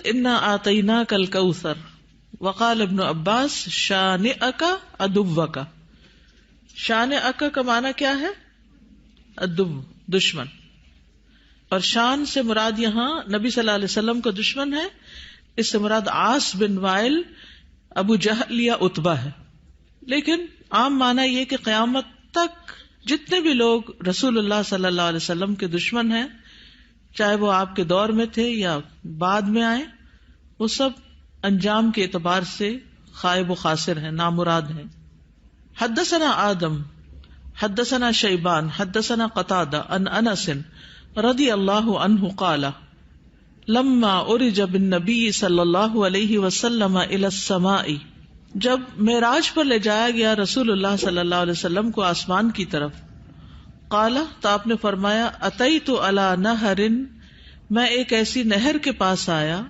انا آتیناک الکوثر وقال ابن عباس شانئک عدوک. شانئک کا معنی کیا ہے؟ عدو، دشمن. اور شان سے مراد یہاں نبی صلی اللہ علیہ وسلم کا دشمن ہے. اس سے مراد عاص بن وائل، ابو جہل یا عتبہ ہے. لیکن عام معنی یہ کہ قیامت تک جتنے بھی لوگ رسول اللہ صلی اللہ علیہ وسلم کے دشمن ہیں، چاہے وہ آپ کے دور میں تھے یا بعد میں آئے، وہ سب انجام کے اعتبار سے خائب و خاسر ہیں، نامراد ہیں. حدثنا آدم حدثنا شیبان حدثنا قتادہ عن انس رضی اللہ عنہ قال لما عرج بالنبی صلی اللہ علیہ وسلم الی السماء، جب معراج پر لے جایا گیا رسول اللہ صلی اللہ علیہ وسلم کو آسمان کی طرف، قال تو آپ نے فرمایا اتیت علی نہر، میں ایک ایسی نہر کے پاس آیا،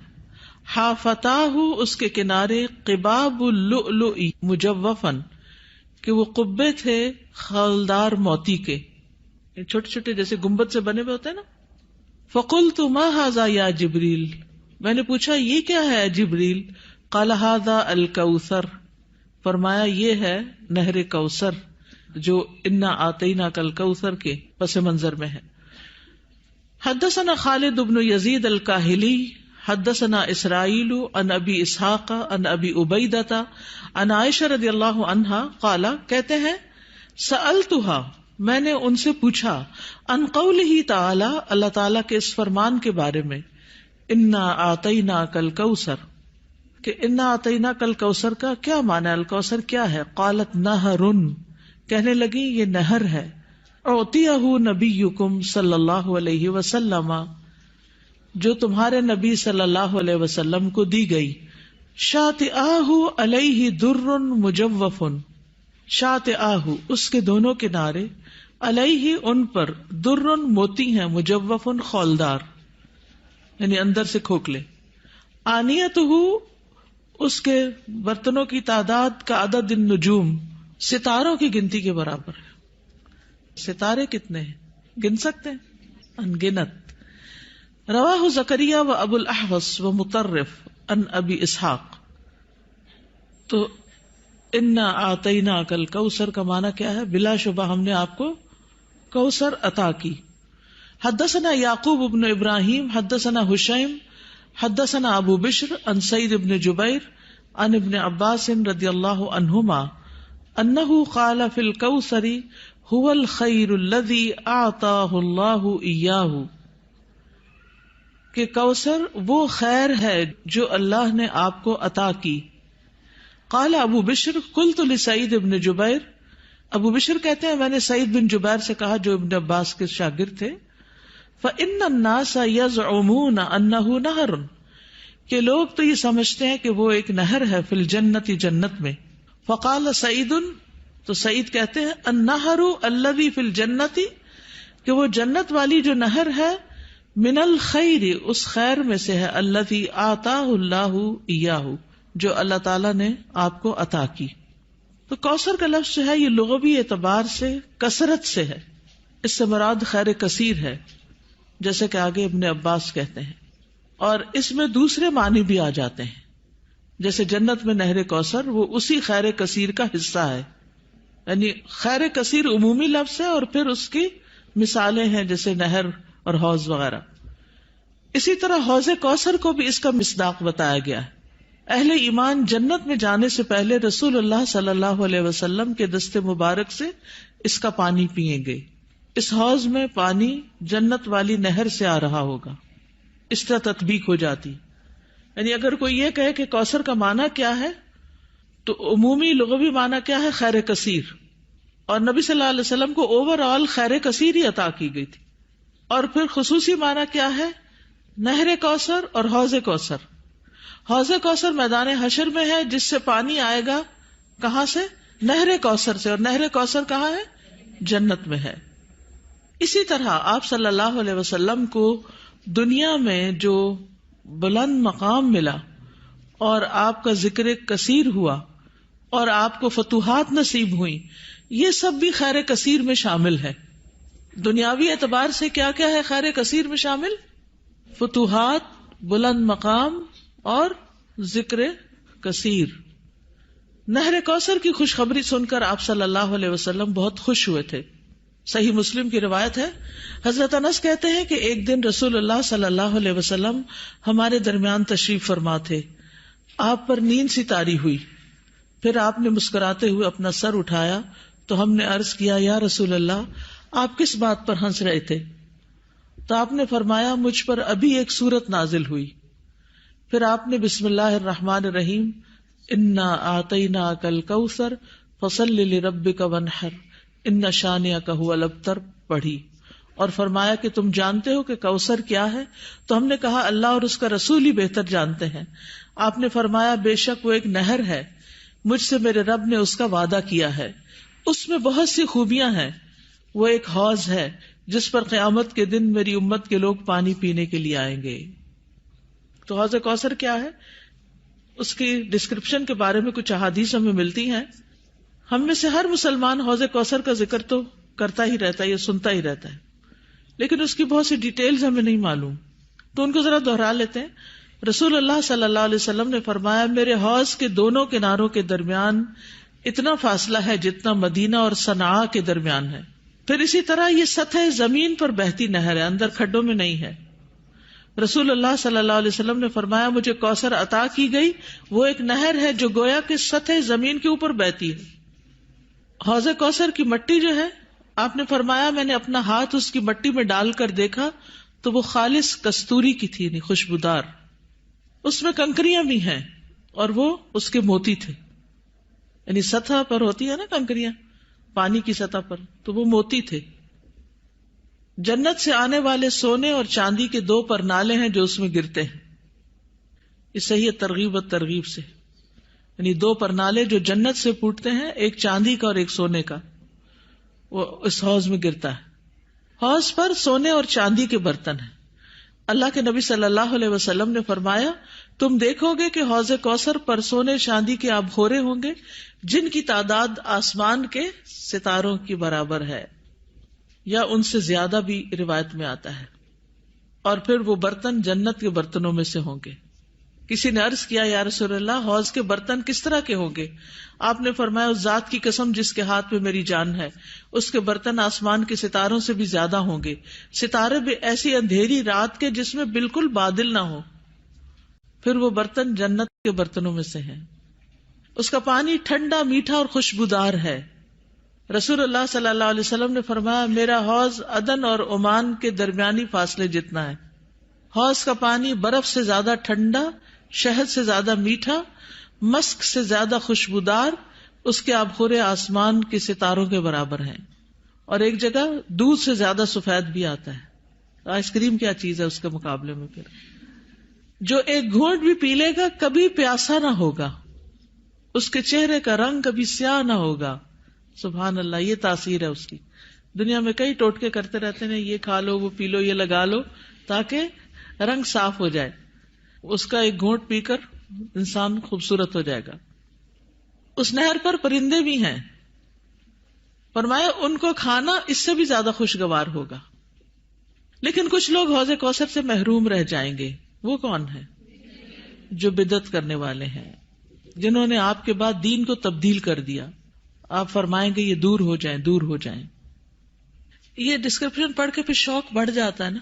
حافتاہ اس کے کنارے قباب اللؤلؤ مجوفن، کہ وہ قبے تھے خالدار موتی کے، چھوٹے چھوٹے جیسے گنبد سے بنے ہوئے ہوتے ہیں نا. فقلت ما ھذا یا جبریل، میں نے پوچھا یہ کیا ہے جبریل؟ قال ھذا الکوثر، فرمایا یہ ہے نہر کوثر جو انا آتیناک الکوثر کے پس منظر میں ہے. حدثنا خالد بن یزید الکاہلی حدثنا اسرائیل عن ابی اسحاق عن ابی عبیدہ عن عائشہ رضی اللہ عنہا قال، کہتے ہیں سألتها، میں نے ان سے پوچھا، عن قولہ تعالی، اللہ تعالیٰ کے اس فرمان کے بارے میں، انا آتیناک الکوثر، کہ انا آتیناک الکوثر کا کیا معنی ہے؟ الکوثر کیا ہے؟ قالت نہر، کہنے لگی یہ نہر ہے، اعطیہ نبیکم صلی اللہ علیہ وسلم، جو تمہارے نبی صلی اللہ علیہ وسلم کو دی گئی، شاطئاہ علیہ در مجوف، شاطئاہ اس کے دونوں کنارے، علیہ ان پر، در موتی ہیں، مجوف خولدار یعنی اندر سے کھوکھلے، آنیتہ اس کے برتنوں کی تعداد کا عدد النجوم، ستاروں کی گنتی کے برابر ہے. ستارے کتنے ہیں گن سکتے ہیں؟ انگنت. رواہ زکریا و ابو الاحوص و مطرف ان ابی اسحاق. تو انا آتیناک الکوثر کا معنی کیا ہے؟ بلا شبہ ہم نے آپ کو کوثر عطا کی. حدثنا یعقوب بن ابراہیم حدثنا حشیم حدثنا ابو بشر عن سعید بن جبیر عن ابن عباس رضی اللہ عنہما انہ قال فی الکوثر هو الخیر الذی اعطاہ اللہ ایاہ، کہ کوثر وہ خیر ہے جو اللہ نے آپ کو عطا کی. قال ابو بشر قلت لسعید بن جبیر، ابو بشر کہتے ہیں میں نے سعید بن جبیر سے کہا جو ابن عباس کے شاگرد تھے، فإن الناس يزعمون انه نہر، کہ لوگ تو یہ سمجھتے ہیں کہ وہ ایک نہر ہے، فی الجنت جنت میں. فقال سعید، تو سعید کہتے ہیں النہر الذی فی الجنت، کہ وہ جنت والی جو نہر ہے، من الخیر اس خیر میں سے ہے، الذی آتاہ اللہ ایاہ جو اللہ تعالیٰ نے آپ کو عطا کی. تو کوثر کا لفظ جو ہے یہ لغوی اعتبار سے کثرت سے ہے، اس سے مراد خیر کثیر ہے، جیسے کہ آگے ابن عباس کہتے ہیں. اور اس میں دوسرے معنی بھی آ جاتے ہیں، جیسے جنت میں نہر کوثر وہ اسی خیر کثیر کا حصہ ہے، یعنی خیر کثیر عمومی لفظ ہے اور پھر اس کی مثالیں ہیں جیسے نہر اور حوض وغیرہ. اسی طرح حوض کوثر کو بھی اس کا مصداق بتایا گیا ہے. اہل ایمان جنت میں جانے سے پہلے رسول اللہ صلی اللہ علیہ وسلم کے دست مبارک سے اس کا پانی پیئیں گے. اس حوض میں پانی جنت والی نہر سے آ رہا ہوگا. اس طرح تطبیق ہو جاتی. یعنی اگر کوئی یہ کہے کہ کوثر کا معنی کیا ہے، تو عمومی لغوی معنی کیا ہے؟ خیر کثیر. اور نبی صلی اللہ علیہ وسلم کو اوور آل خیر کثیر ہی عطا کی گئی تھی. اور پھر خصوصی معنی کیا ہے؟ نہر کوثر اور حوض کوثر. حوض کوثر میدان حشر میں ہے، جس سے پانی آئے گا کہاں سے؟ نہر کوثر سے. اور نہر کوثر کہاں ہے؟ جنت میں ہے. اسی طرح آپ صلی اللہ علیہ وسلم کو دنیا میں جو بلند مقام ملا اور آپ کا ذکر کثیر ہوا اور آپ کو فتوحات نصیب ہوئی، یہ سب بھی خیر کثیر میں شامل ہے. دنیاوی اعتبار سے کیا کیا ہے خیر کثیر میں شامل؟ فتوحات، بلند مقام اور ذکر کثیر. نہر کوثر کی خوشخبری سن کر آپ صلی اللہ علیہ وسلم بہت خوش ہوئے تھے. صحیح مسلم کی روایت ہے, حضرت انس کہتے ہیں کہ ایک دن رسول اللہ صلی اللہ علیہ وسلم ہمارے درمیان تشریف فرما تھے. آپ پر نیند سی طاری ہوئی, پھر آپ نے مسکراتے ہوئے اپنا سر اٹھایا تو ہم نے عرض کیا, یا رسول اللہ, آپ کس بات پر ہنس رہے تھے؟ تو آپ نے فرمایا, مجھ پر ابھی ایک سورت نازل ہوئی. پھر آپ نے بسم اللہ الرحمن الرحیم انا اعطیناک الکوثر فصل لربک وانحر ان شانئک ھو الابتر پڑھی, اور فرمایا کہ تم جانتے ہو کہ کوثر کیا ہے؟ تو ہم نے کہا, اللہ اور اس کا رسول ہی بہتر جانتے ہیں. آپ نے فرمایا, بے شک وہ ایک نہر ہے, مجھ سے میرے رب نے اس کا وعدہ کیا ہے, اس میں بہت سی خوبیاں ہیں. وہ ایک حوض ہے جس پر قیامت کے دن میری امت کے لوگ پانی پینے کے لیے آئیں گے. تو حوض کوثر کیا ہے, اس کی ڈسکرپشن کے بارے میں کچھ احادیث ہمیں ملتی ہیں. ہم میں سے ہر مسلمان حوض کوثر کا ذکر تو کرتا ہی رہتا ہے یا سنتا ہی رہتا ہے, لیکن اس کی بہت سی ڈیٹیلز ہمیں نہیں معلوم, تو ان کو ذرا دوہرا لیتے ہیں. رسول اللہ صلی اللہ علیہ وسلم نے فرمایا, میرے حوض کے دونوں کناروں کے درمیان اتنا فاصلہ ہے جتنا مدینہ اور صنعاء کے درمیان ہے. پھر اسی طرح یہ سطح زمین پر بہتی نہر ہے, اندر کھڈوں میں نہیں ہے. رسول اللہ صلی اللہ علیہ وسلم نے فرمایا, مجھے کوثر عطا کی گئی, وہ ایک نہر ہے جو گویا کہ سطح زمین کے اوپر بہتی ہے. حوض کوثر کی مٹی جو ہے, آپ نے فرمایا, میں نے اپنا ہاتھ اس کی مٹی میں ڈال کر دیکھا تو وہ خالص کستوری کی تھی, یعنی خوشبودار. اس میں کنکریاں بھی ہیں اور وہ اس کے موتی تھے, یعنی سطح پر ہوتی ہے نا کنکریاں پانی کی سطح پر, تو وہ موتی تھے. جنت سے آنے والے سونے اور چاندی کے 2 پرنالے ہیں جو اس میں گرتے ہیں. یہ صحیح ترغیب و ترغیب سے, یعنی 2 پرنالے جو جنت سے پھوٹتے ہیں, ایک چاندی کا اور ایک سونے کا, وہ اس حوض میں گرتا ہے. حوض پر سونے اور چاندی کے برتن ہیں. اللہ کے نبی صلی اللہ علیہ وسلم نے فرمایا, تم دیکھو گے کہ حوض کوثر پر سونے چاندی کے آبخورے ہوں گے جن کی تعداد آسمان کے ستاروں کی برابر ہے, یا ان سے زیادہ بھی روایت میں آتا ہے. اور پھر وہ برتن جنت کے برتنوں میں سے ہوں گے. کسی نے عرض کیا, یا رسول اللہ, حوض کے برتن کس طرح کے ہوں گے؟ آپ نے فرمایا, اس ذات کی قسم جس کے ہاتھ میں میری جان ہے, اس کے برتن آسمان کے ستاروں سے بھی زیادہ ہوں گے. ستارے بھی ایسی اندھیری رات کے جس میں بالکل بادل نہ ہو. پھر وہ برتن جنت کے برتنوں میں سے ہیں. اس کا پانی ٹھنڈا, میٹھا اور خوشبودار ہے. رسول اللہ صلی اللہ علیہ وسلم نے فرمایا, میرا حوض عدن اور عمان کے درمیانی فاصلے جتنا ہے. حوض کا پانی برف سے زیادہ ٹھنڈا, شہد سے زیادہ میٹھا, مسک سے زیادہ خوشبودار, اس کے آبخورے آسمان کے ستاروں کے برابر ہیں. اور ایک جگہ دودھ سے زیادہ سفید بھی آتا ہے. آئس کریم کیا چیز ہے اس کے مقابلے میں. پھر جو ایک گھونٹ بھی پی لے گا کبھی پیاسا نہ ہوگا, اس کے چہرے کا رنگ کبھی سیاہ نہ ہوگا. سبحان اللہ, یہ تاثیر ہے اس کی. دنیا میں کئی ٹوٹکے کرتے رہتے ہیں, یہ کھا لو, وہ پی لو, یہ لگا لو تاکہ رنگ صاف ہو جائے. اس کا ایک گھونٹ پی کر انسان خوبصورت ہو جائے گا. اس نہر پر پرندے بھی ہیں. فرمایا, ان کو کھانا اس سے بھی زیادہ خوشگوار ہوگا. لیکن کچھ لوگ حوض کوثر سے محروم رہ جائیں گے. وہ کون ہیں؟ جو بدعت کرنے والے ہیں, جنہوں نے آپ کے بعد دین کو تبدیل کر دیا. آپ فرمائیں گے یہ دور ہو جائیں, دور ہو جائیں. یہ ڈسکرپشن پڑھ کے پھر شوق بڑھ جاتا ہے نا,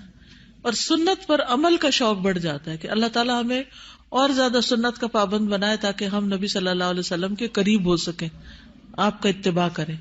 اور سنت پر عمل کا شوق بڑھ جاتا ہے کہ اللہ تعالیٰ ہمیں اور زیادہ سنت کا پابند بنائے تاکہ ہم نبی صلی اللہ علیہ وسلم کے قریب ہو سکیں, آپ کا اتباع کریں.